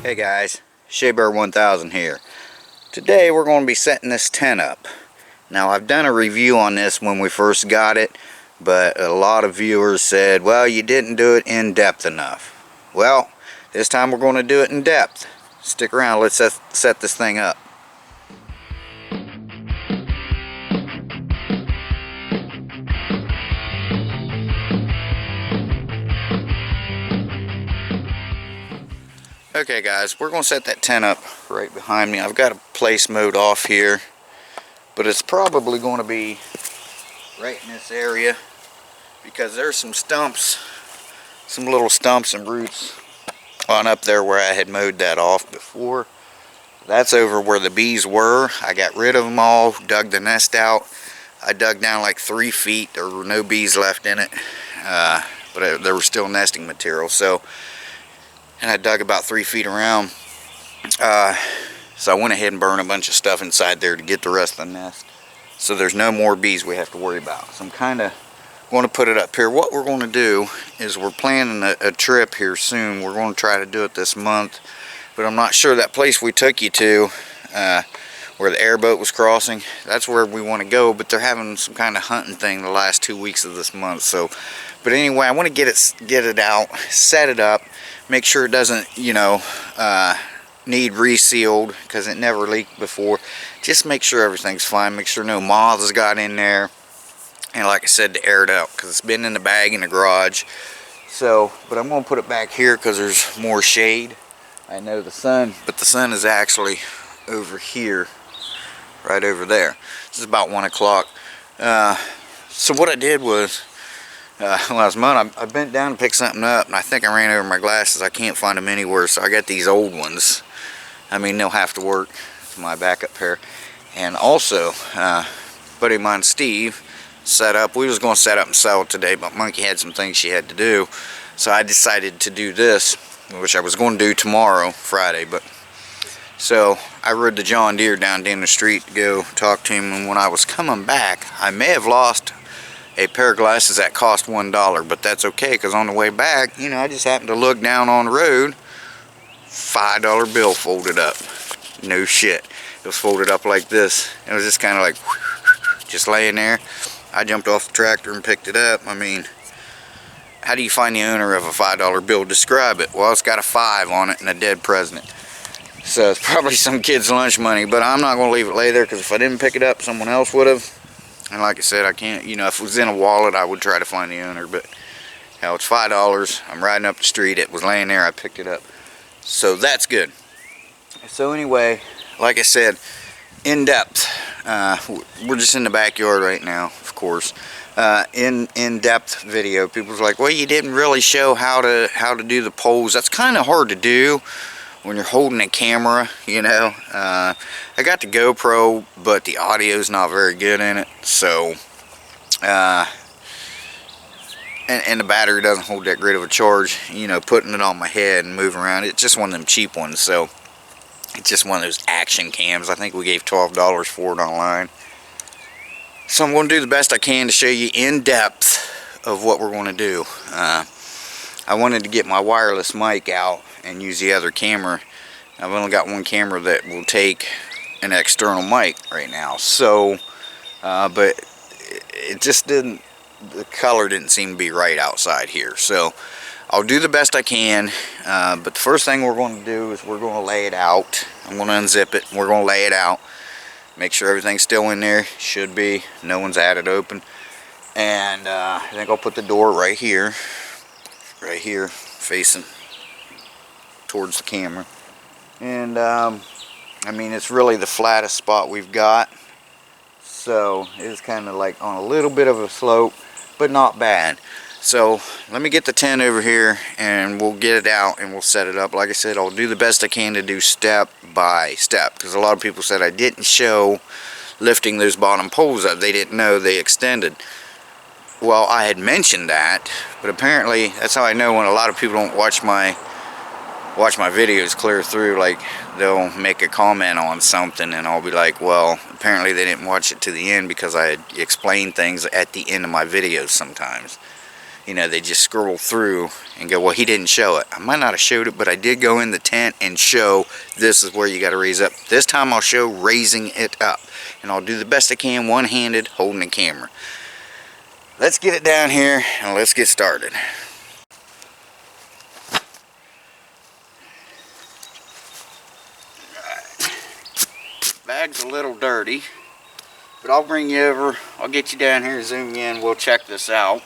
Hey guys, Shabear 1000 here. Today we're going to be setting this tent up. Now I've done a review on this when we first got it, but a lot of viewers said, well, you didn't do it in depth enough. Well, this time we're going to do it in depth. Stick around, let's set this thing up. Okay guys, we're going to set that tent up right behind me. I've got a place mode off here, but it's probably going to be right in this area because there's some stumps, some little stumps and roots on up there where I had mowed that off before. That's over where the bees were. I got rid of them all, dug the nest out. I dug down like 3 feet. There were no bees left in it, but there was still nesting material. And I dug about 3 feet around. So I went ahead and burned a bunch of stuff inside there to get the rest of the nest. So there's no more bees we have to worry about. So I'm kind of going to put it up here. What we're going to do is we're planning a trip here soon. We're going to try to do it this month. But I'm not sure that place we took you to, where the airboat was crossing, that's where we want to go. But they're having some kind of hunting thing the last 2 weeks of this month. So, but anyway, I want to get it out, set it up. Make sure it doesn't, need resealed because it never leaked before. Just make sure everything's fine. Make sure no moths got in there. And like I said, to air it out because it's been in the bag in the garage. So, but I'm going to put it back here because there's more shade. I know the sun, but the sun is actually over here, right over there. This is about 1 o'clock. So what I did was, when I was mowing, I bent down to pick something up, and I think I ran over my glasses. I can't find them anywhere, so I got these old ones. I mean, they'll have to work. It's my backup pair. And also, buddy of mine, Steve, set up. We was going to set up and sell it today, but Monkey had some things she had to do. So I decided to do this, which I was going to do tomorrow, Friday. But so I rode the John Deere down the street to go talk to him, and when I was coming back, I may have lost a pair of glasses that cost $1, but that's okay because on the way back, I just happened to look down on the road, $5 bill folded up. No shit. It was folded up like this. It was just kind of like just laying there. I jumped off the tractor and picked it up. I mean, how do you find the owner of a $5 bill? Describe it. Well, it's got a 5 on it and a dead president. So it's probably some kid's lunch money, but I'm not going to leave it lay there because if I didn't pick it up, someone else would have. And like I said, I can't, if it was in a wallet, I would try to find the owner, but it's $5. I'm riding up the street. It was laying there. I picked it up. So that's good. So anyway, like I said, in depth, we're just in the backyard right now, of course. In-depth video. People's like, well, you didn't really show how to do the poles. That's kind of hard to do when you're holding a camera, I got the GoPro, but the audio's not very good in it, so and the battery doesn't hold that great of a charge. Putting it on my head and moving around, it's just one of them cheap ones, so it's just one of those action cams. I think we gave $12 for it online. So I'm going to do the best I can to show you in depth of what we're going to do. I wanted to get my wireless mic out and use the other camera. I've only got one camera that will take an external mic right now. So, but it just didn't, the color didn't seem to be right outside here. So I'll do the best I can. But the first thing we're going to do is we're going to lay it out. I'm going to unzip it. We're going to lay it out. Make sure everything's still in there. Should be. No one's had it open. And I think I'll put the door right here, facing towards the camera. And I mean, it's really the flattest spot we've got, so it's kind of like on a little bit of a slope, but not bad. So let me get the tent over here and we'll get it out and we'll set it up. Like I said, I'll do the best I can to do step by step, because a lot of people said I didn't show lifting those bottom poles up. They didn't know they extended. Well, I had mentioned that, but apparently that's how I know when a lot of people don't watch my videos clear through. Like, they'll make a comment on something and I'll be like, well, apparently they didn't watch it to the end because I had explained things at the end of my videos sometimes. you know, they just scroll through and go, well, he didn't show it. I might not have showed it, but I did go in the tent and show this is where you got to raise up. This time I'll show raising it up, and I'll do the best I can one-handed holding the camera. Let's get it down here and let's get started. Bag's a little dirty, but I'll bring you over. I'll get you down here, zoom in, we'll check this out.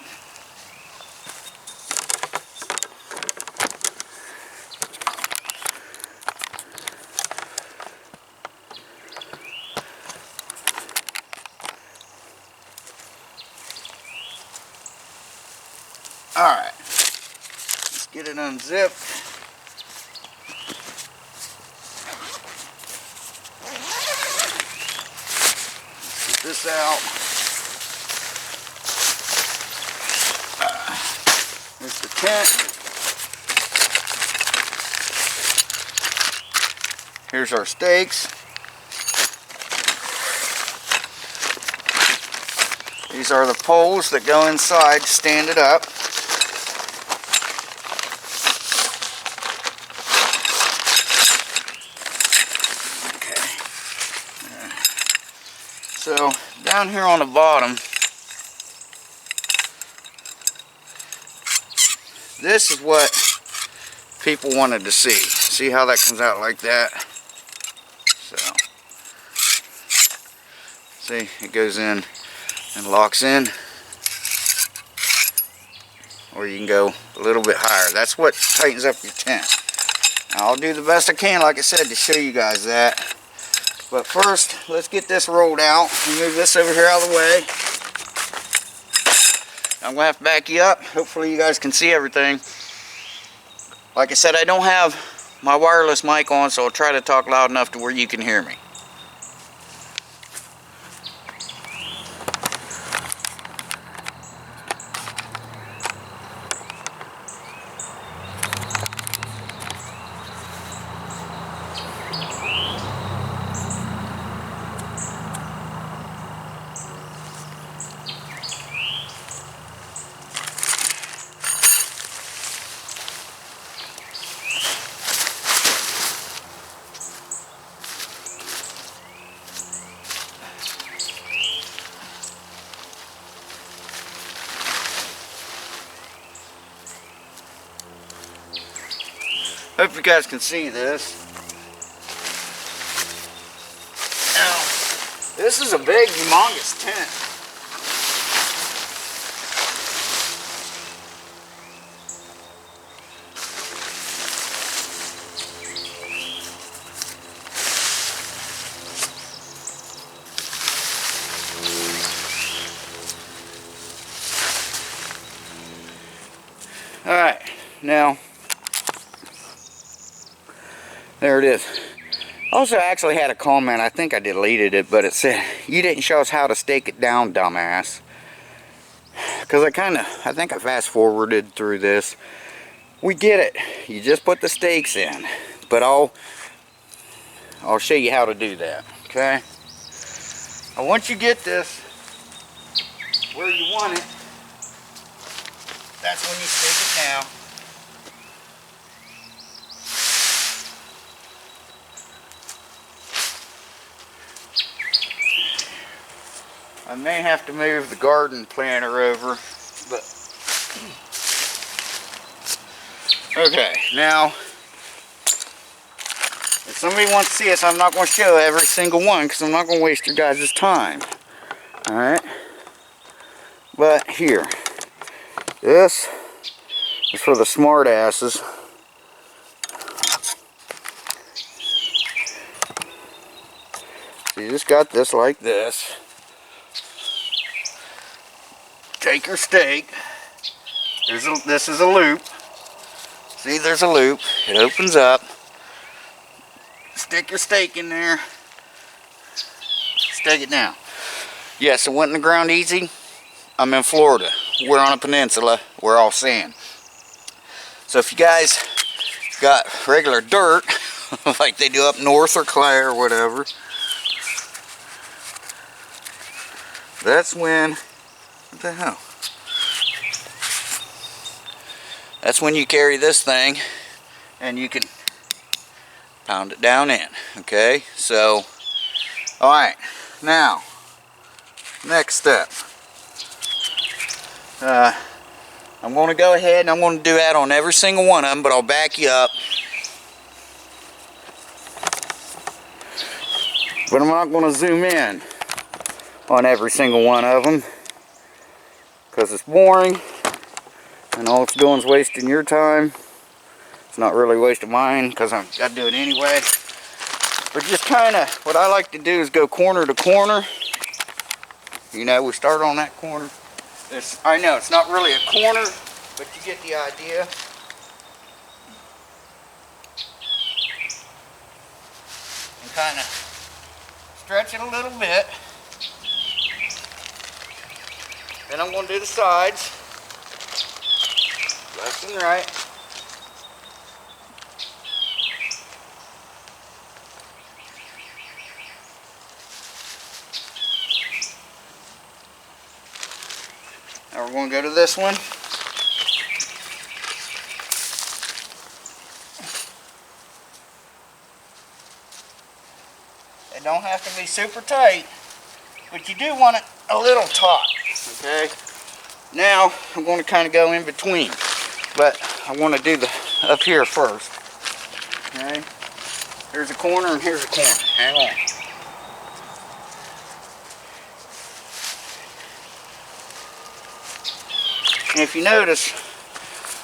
Alright, let's get it unzipped. Get this out. Here's the tent. Here's our stakes. These are the poles that go inside to stand it up. So down here on the bottom, this is what people wanted to see. See how that comes out like that? So, see, it goes in and locks in. Or you can go a little bit higher. That's what tightens up your tent. Now, I'll do the best I can, like I said, to show you guys that. But first, let's get this rolled out. Move this over here out of the way. I'm going to have to back you up. Hopefully you guys can see everything. Like I said, I don't have my wireless mic on, so I'll try to talk loud enough to where you can hear me. Hope you guys can see this. Now, this is a big, humongous tent. All right, now, there it is. Also, I actually had a comment, I think I deleted it, but it said, you didn't show us how to stake it down, dumbass. Because I think I fast forwarded through this. We get it. You just put the stakes in. But I'll show you how to do that, okay? Now, once you get this where you want it, that's when you stake it down. I may have to move the garden planter over, but okay, now if somebody wants to see this, I'm not going to show every single one because I'm not going to waste your guys' time. Alright, but here, this is for the smart asses. You just got this like this. Take your stake. This is a loop. See, there's a loop. It opens up. Stick your stake in there. Stake it down. Yes, it went in the ground easy. I'm in Florida. We're on a peninsula. We're all sand. So if you guys got regular dirt, like they do up north or Clay or whatever, that's when, what the hell? That's when you carry this thing and you can pound it down in. Okay, so alright, now next step, I'm going to go ahead and I'm going to do that on every single one of them, but I'll back you up. But I'm not going to zoom in on every single one of them because it's boring and all it's doing is wasting your time. It's not really wasting mine because I've got to do it anyway. But just kind of, what I like to do is go corner to corner. You know, we start on that corner. I know it's not really a corner, but you get the idea. And kind of stretch it a little bit. Then I'm going to do the sides, left and right. Now we're going to go to this one. It don't have to be super tight, but you do want it a little taut. Okay. Now I'm going to kind of go in between, but I want to do the up here first. Okay. Here's a corner and here's a corner. Hang on. And if you notice,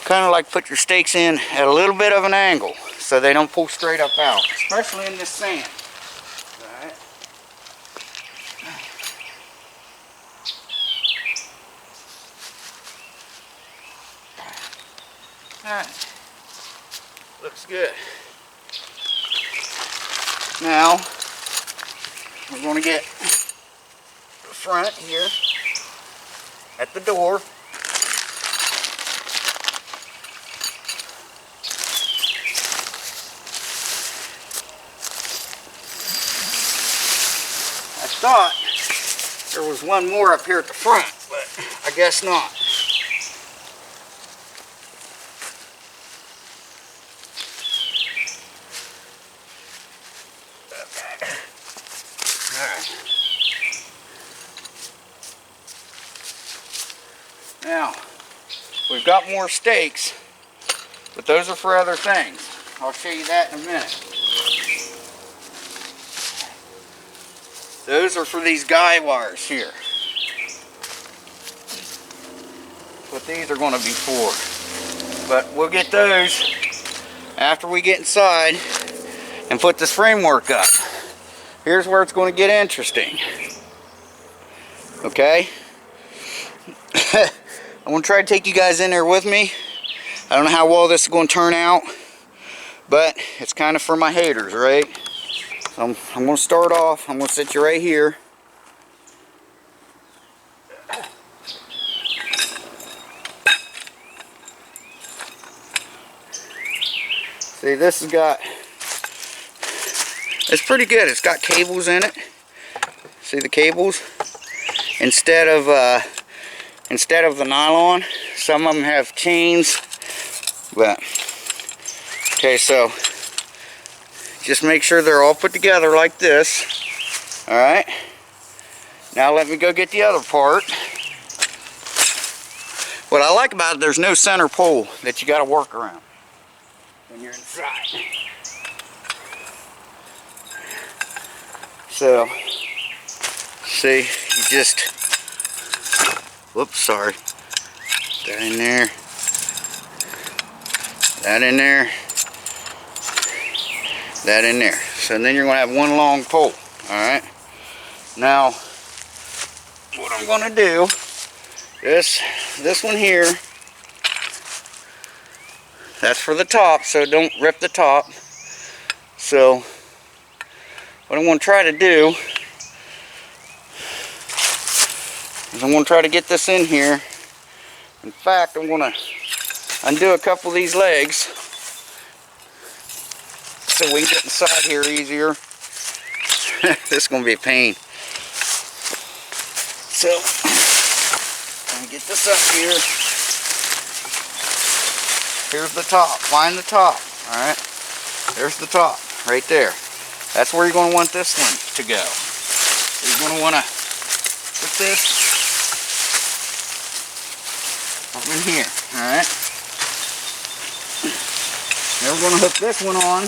kind of like put your stakes in at a little bit of an angle so they don't pull straight up out, especially in this sand. Alright. Alright. Looks good. Now, we're going to get the front here at the door. I thought there was one more up here at the front, but I guess not. Okay. All right. Now, we've got more stakes, but those are for other things. I'll show you that in a minute. Those are for these guy wires here. What these are going to be for. But we'll get those after we get inside and put this framework up. Here's where it's going to get interesting. Okay? I'm going to try to take you guys in there with me. I don't know how well this is going to turn out, but it's kind of for my haters, right? I'm going to start off. I'm going to sit you right here. See, this has got, it's pretty good. It's got cables in it. See the cables? Instead of the nylon, some of them have chains. But okay, so just make sure they're all put together like this. Alright. Now let me go get the other part. What I like about it, there's no center pole that you got to work around when you're inside. So, see, you just, whoops, sorry. That in there. That in there. That in there. So then you're going to have one long pole. Alright. Now, what I'm going to do, this one here, that's for the top, so don't rip the top. So, what I'm going to try to do is I'm going to try to get this in here. In fact, I'm going to undo a couple of these legs so we can get inside here easier. This is going to be a pain. So, I'm going to get this up here. here's the top. Find the top. Alright. There's the top. Right there. That's where you're going to want this one to go. You're going to want to put this up in here. Alright. Now we're going to hook this one on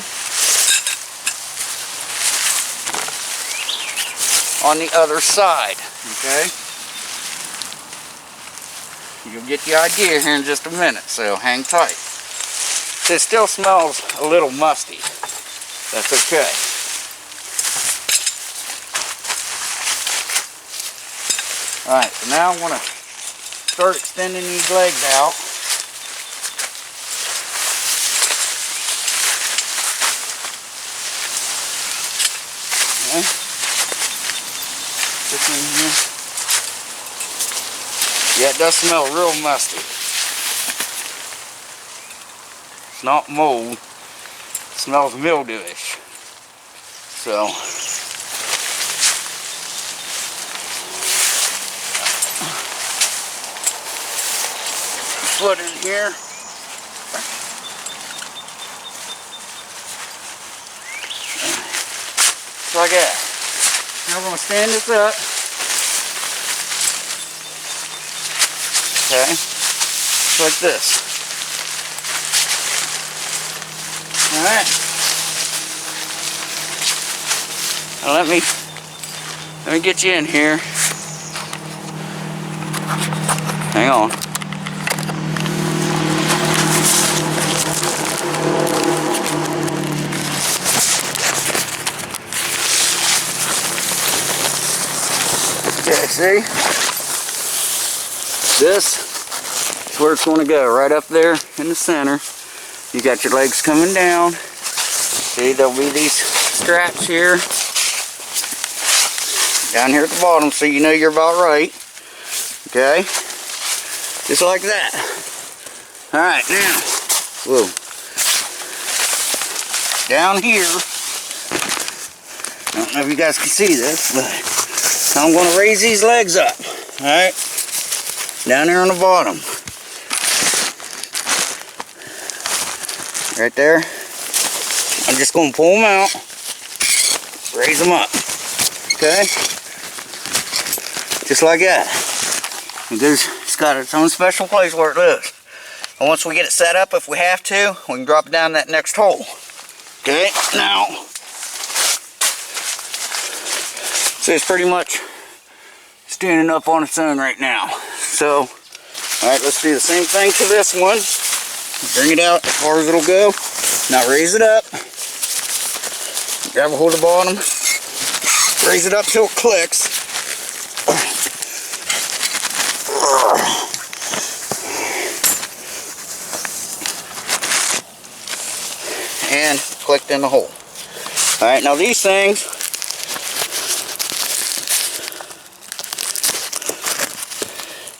the other side. Okay. You'll get the idea here in just a minute, so hang tight. It still smells a little musty. That's okay. Alright, so now I want to start extending these legs out. Okay. This in here. Yeah, it does smell real musty. It's not mold. It smells mildewish. So, put in here. Just like that. Now we're going to stand this up. Okay, just like this. Alright. Now let me get you in here. Hang on. Okay, see? This is where it's going to go, right up there in the center. You got your legs coming down. See, there'll be these straps here. Down here at the bottom, so you know you're about right. Okay? Just like that. Alright, now, whoa. Down here, I don't know if you guys can see this, but I'm going to raise these legs up. Alright? Down there on the bottom. Right there. I'm just going to pull them out. Raise them up. Okay? Just like that. Because it's got its own special place where it lives. And once we get it set up, if we have to, we can drop it down that next hole. Okay? Now, see, it's pretty much standing up on its own right now. So, alright, let's do the same thing to this one. Bring it out as far as it'll go. Now raise it up. Grab a hold of the bottom. Raise it up till it clicks. And clicked in the hole. Alright, now these things,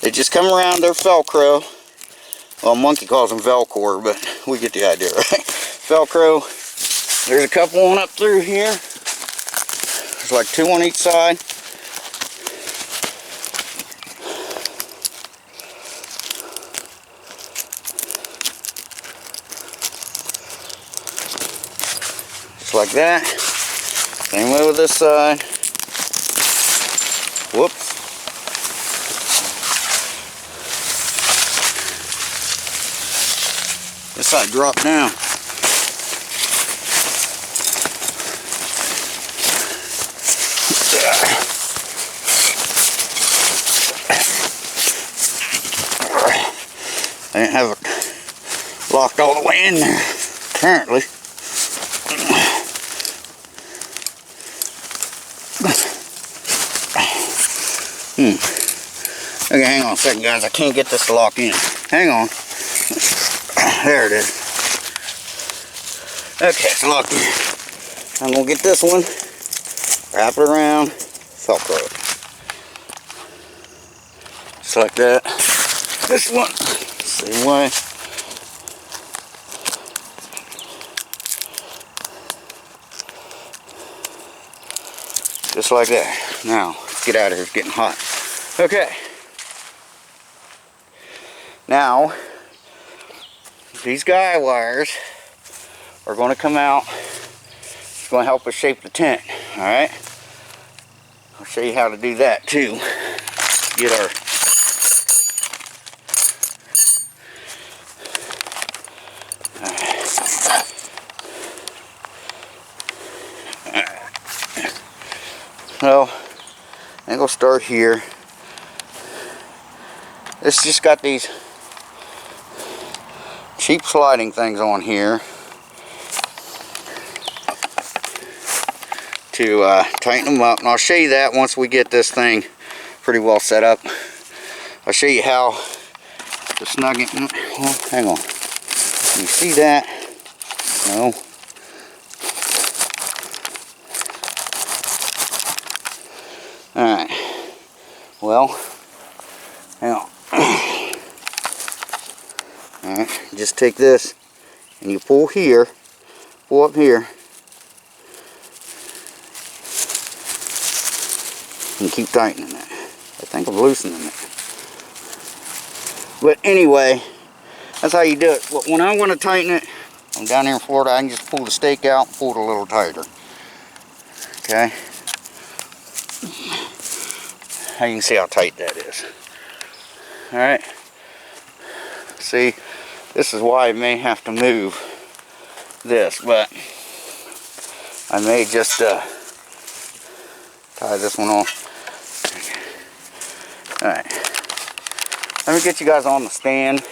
they just come around, they're Velcro. Well, Monkey calls them Velcor, but we get the idea, right? Velcro. There's a couple on up through here. There's like 2 on each side. Just like that. Same way with this side. Whoops. This side dropped down. I didn't have it locked all the way in there, apparently. Okay, hang on a second, guys. I can't get this to lock in. Hang on. There it is. Okay, it's locked in. I'm going to get this one, wrap it around, Velcro it. Just like that. This one, same way. Just like that. Now, let's get out of here. It's getting hot. Okay. Now, these guy wires are going to come out. It's going to help us shape the tent. All right. I'll show you how to do that too. Get our so, I think I'll start here. It's just got these cheap sliding things on here to tighten them up, and I'll show you that once we get this thing pretty well set up. I'll show you how to snug it. Well, hang on. Can you see that? No. Alright. Well, hang on. Alright, just take this and you pull here, pull up here, and keep tightening it. I think I'm loosening it. But anyway, that's how you do it. When I want to tighten it, I'm down here in Florida, I can just pull the stake out and pull it a little tighter. Okay? Now you can see how tight that is. Alright. See, this is why I may have to move this, but I may just tie this one on. Alright. Let me get you guys on the stand.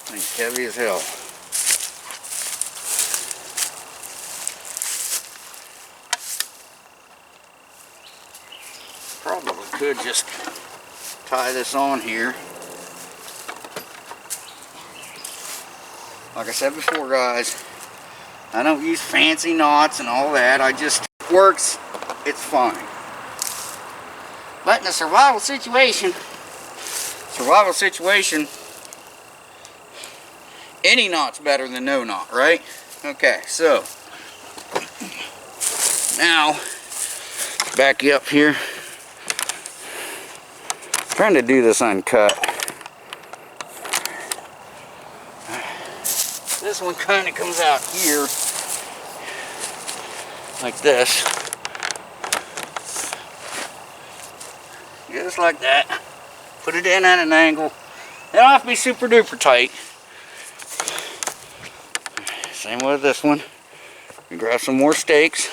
Thing's heavy as hell. Probably could just tie this on here. Like I said before, guys, I don't use fancy knots and all that. I just, it works, it's fine. But in a survival situation, any knot's better than no knot, right? Okay, so now back you up here. I'm trying to do this uncut. This one kind of comes out here like this, just like that. Put it in at an angle. It don't have to be super duper tight. Same with this one. You grab some more stakes.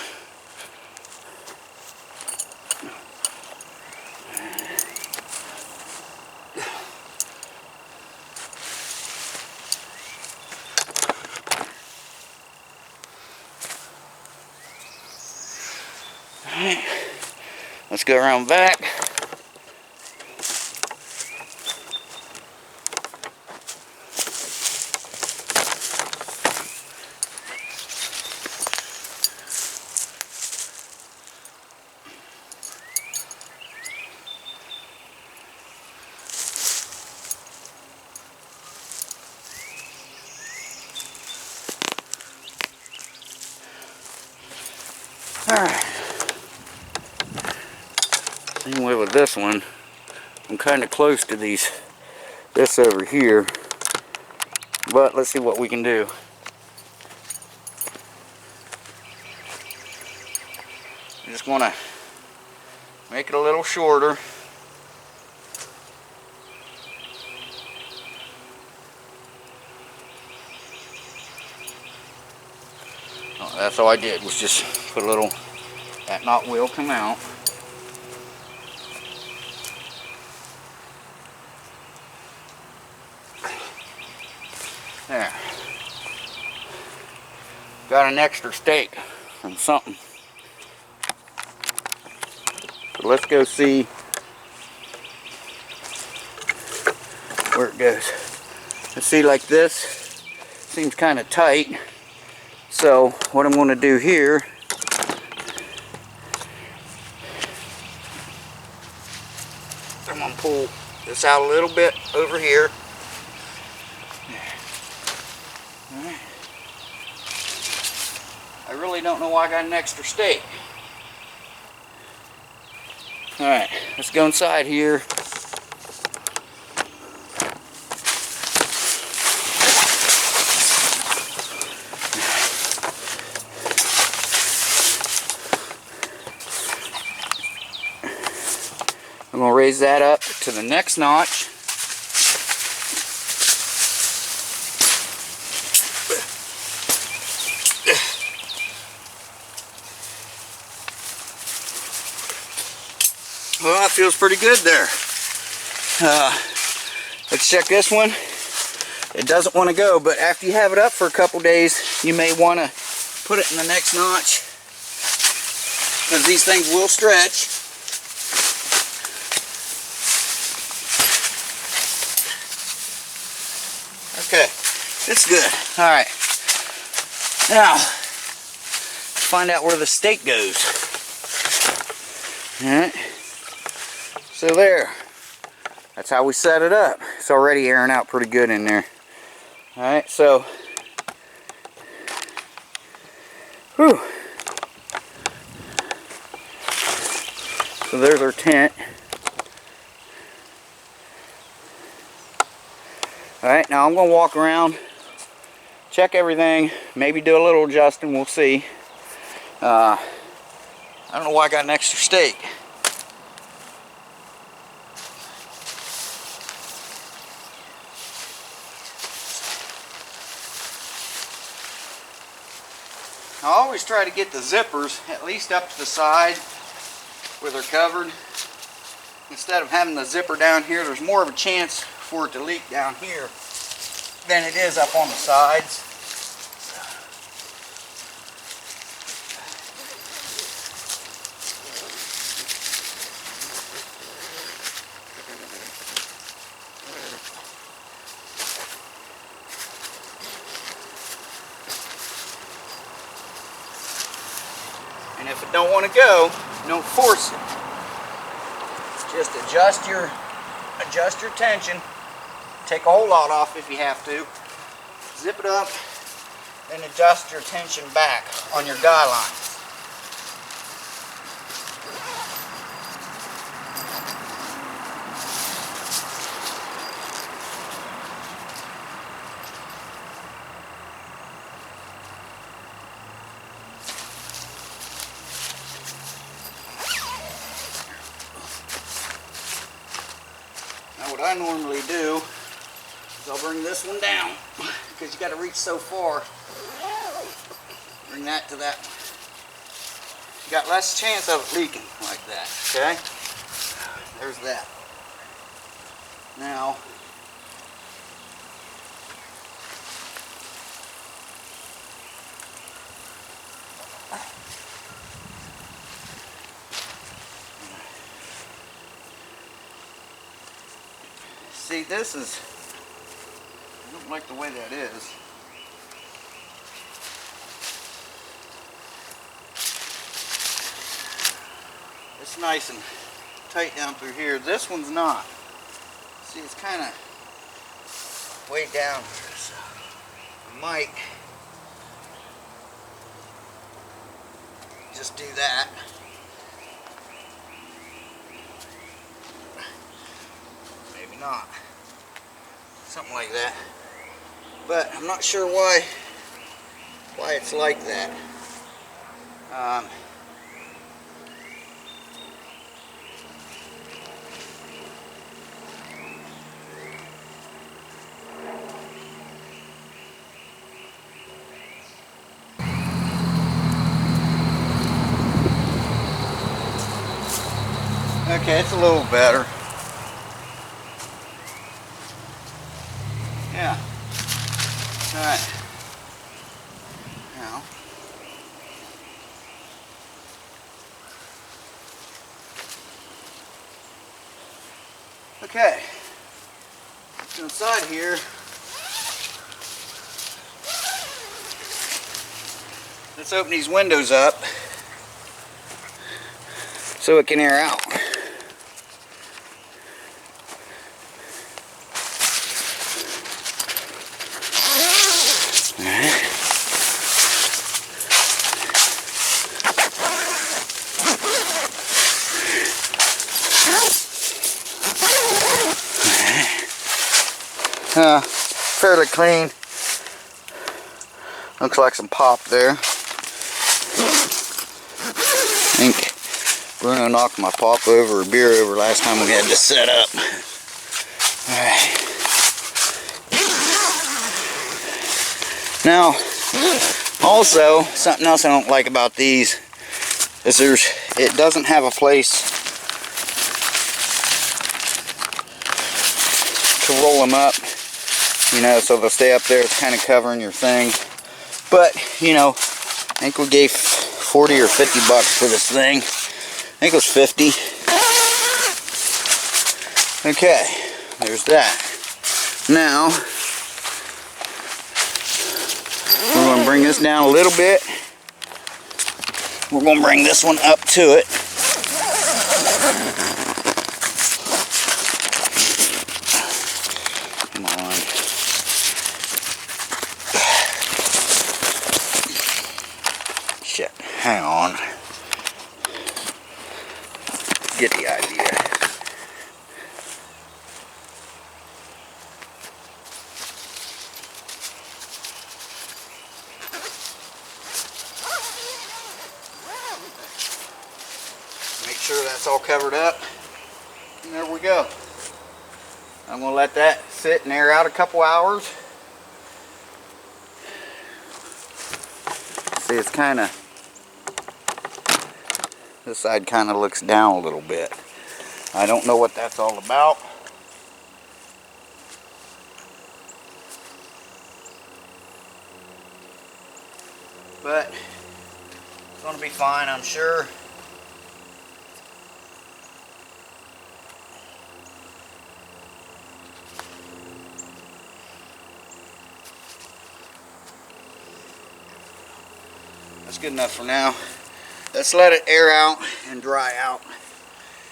Alright, let's go around back. Alright. Same way with this one. I'm kind of close to this over here. But let's see what we can do. I just want to make it a little shorter. Oh, that's all I did, was just put a little, that knot will come out. There. Got an extra stake from something. So let's go see where it goes. Let's see, like this seems kind of tight. So what I'm going to do here, I'm going to pull this out a little bit over here. Alright. I really don't know why I got an extra stake. Alright, let's go inside here. I'm going to raise that up to the next notch. Well, that feels pretty good there. Let's check this one. It doesn't want to go, but after you have it up for a couple days, you may want to put it in the next notch, because these things will stretch. Okay, it's good. Alright, now find out where the stake goes. Alright, so there, that's how we set it up. It's already airing out pretty good in there. Alright, so whew. So there's our tent. Alright, now I'm going to walk around, check everything, maybe do a little adjusting, we'll see. I don't know why I got an extra stake. I always try to get the zippers at least up to the side where they're covered. Instead of having the zipper down here, there's more of a chance for it to leak down here than it is up on the sides. And if it don't want to go, don't force it. Just adjust your tension. Take a whole lot off if you have to. Zip it up and adjust your tension back on your guy line. Now what I normally do is I'll bring this one down, because you got to reach so far. Bring that to that. You got less chance of it leaking like that, okay? There's that. Now, see, this is, I don't like the way that is. It's nice and tight down through here. This one's not. See, it's kind of way down here, so I might just do that. Maybe not. Something like that. But I'm not sure why it's like that. Okay, it's a little better. Yeah. All right. Now, okay. Let's go inside here. Let's open these windows up so it can air out. it clean. Looks like some pop there. I think Bruno knocked my pop over or beer over last time we had this set up. Alright. Now, also, something else I don't like about these is it doesn't have a place to roll them up, you know, so they'll stay up there. It's kind of covering your thing. But, you know, I think we gave 40 or 50 bucks for this thing. I think it was 50. Okay, there's that. Now, we're going to bring this down a little bit. We're going to bring this one up to it. Come on. Shit, hang on. Get the idea. Make sure that's all covered up. And there we go. I'm going to let that sit and air out a couple hours. See, it's kind of, this side kind of looks down a little bit. I don't know what that's all about. But it's going to be fine, I'm sure. That's good enough for now. Let's let it air out and dry out.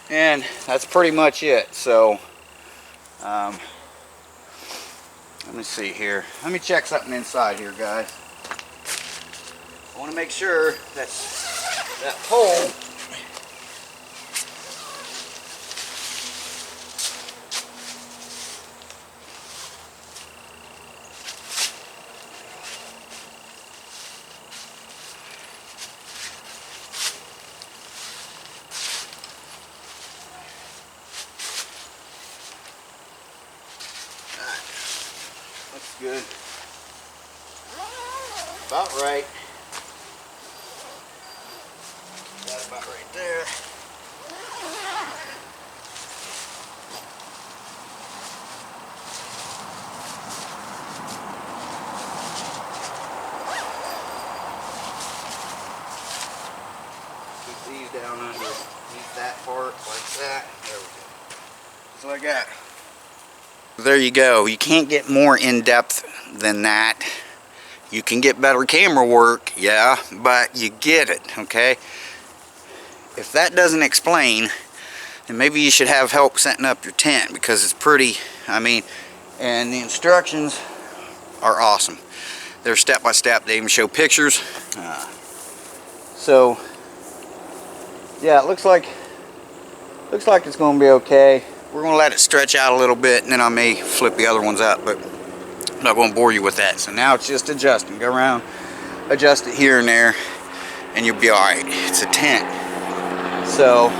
And that's pretty much it. So, let me see here. Let me check something inside here, guys. I want to make sure that that pole good. About right. That's about right there. Put these down underneath that part like that. There we go. That's what I got. There you go. You can't get more in-depth than that. You can get better camera work, yeah, but you get it, okay? If that doesn't explain, then maybe you should have help setting up your tent, because it's pretty, I mean, and the instructions are awesome. They're step by step. They even show pictures. So, yeah, it looks like it's going to be okay. We're going to let it stretch out a little bit, and then I may flip the other ones up, but I'm not going to bore you with that. So now it's just adjusting. Go around, adjust it here and there, and you'll be alright. It's a tent. So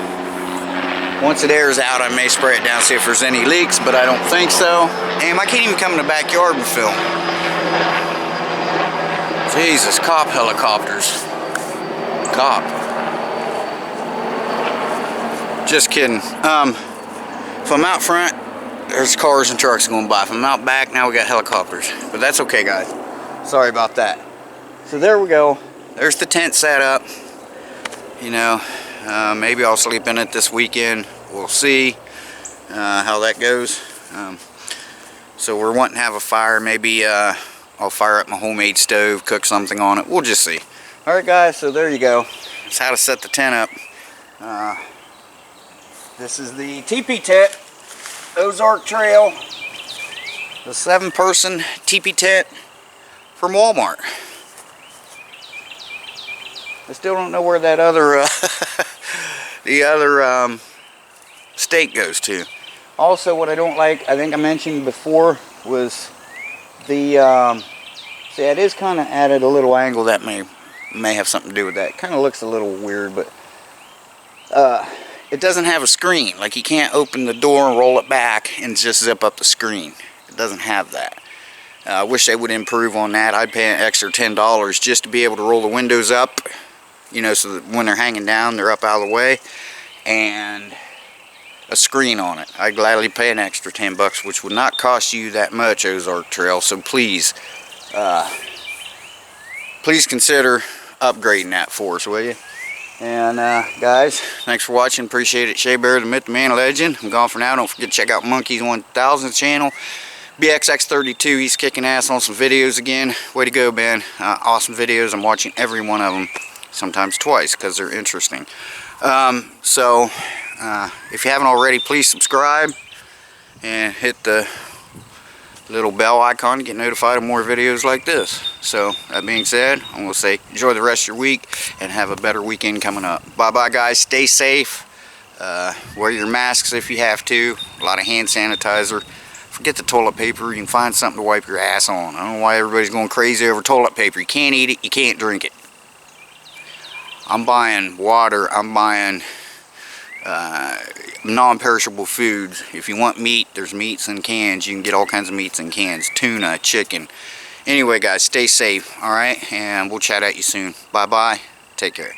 once it airs out, I may spray it down, see if there's any leaks, but I don't think so. Damn, I can't even come in the backyard and film. Jesus, cop helicopters. Cop. Just kidding. If I'm out front, there's cars and trucks going by. If I'm out back, now we got helicopters. But that's okay, guys. Sorry about that. So there we go. There's the tent set up. You know, maybe I'll sleep in it this weekend. We'll see how that goes. So we're wanting to have a fire. Maybe I'll fire up my homemade stove, cook something on it. We'll just see. Alright, guys, so there you go. That's how to set the tent up. This is the Teepee tent, Ozark Trail, the 7-person teepee tent from Walmart. I still don't know where that other, the other stake goes to. Also, what I don't like, I think I mentioned before, was The see, it is kind of added a little angle that may have something to do with that. Kind of looks a little weird, but it doesn't have a screen. Like, you can't open the door and roll it back and just zip up the screen. It doesn't have that. I wish they would improve on that. I'd pay an extra $10 just to be able to roll the windows up, you know, so that when they're hanging down, they're up out of the way, and a screen on it. I'd gladly pay an extra 10 bucks, which would not cost you that much, Ozark Trail. So please, please consider upgrading that for us, will you? And guys, thanks for watching. Appreciate it. Shea Bear, the Myth, the Man, Legend. I'm gone for now. Don't forget to check out Monkey's 1000 channel. BXX32, he's kicking ass on some videos again. Way to go, man. Awesome videos. I'm watching every one of them, sometimes twice, because they're interesting. If you haven't already, please subscribe and hit the little bell icon to get notified of more videos like this. So, that being said, I'm going to say enjoy the rest of your week and have a better weekend coming up. Bye-bye, guys. Stay safe. Wear your masks if you have to. A lot of hand sanitizer. Forget the toilet paper. You can find something to wipe your ass on. I don't know why everybody's going crazy over toilet paper. You can't eat it. You can't drink it. I'm buying water. I'm buying non-perishable foods. If you want meat, there's meats in cans. You can get all kinds of meats in cans. Tuna, chicken. Anyway, guys, stay safe. Alright? And we'll chat at you soon. Bye-bye. Take care.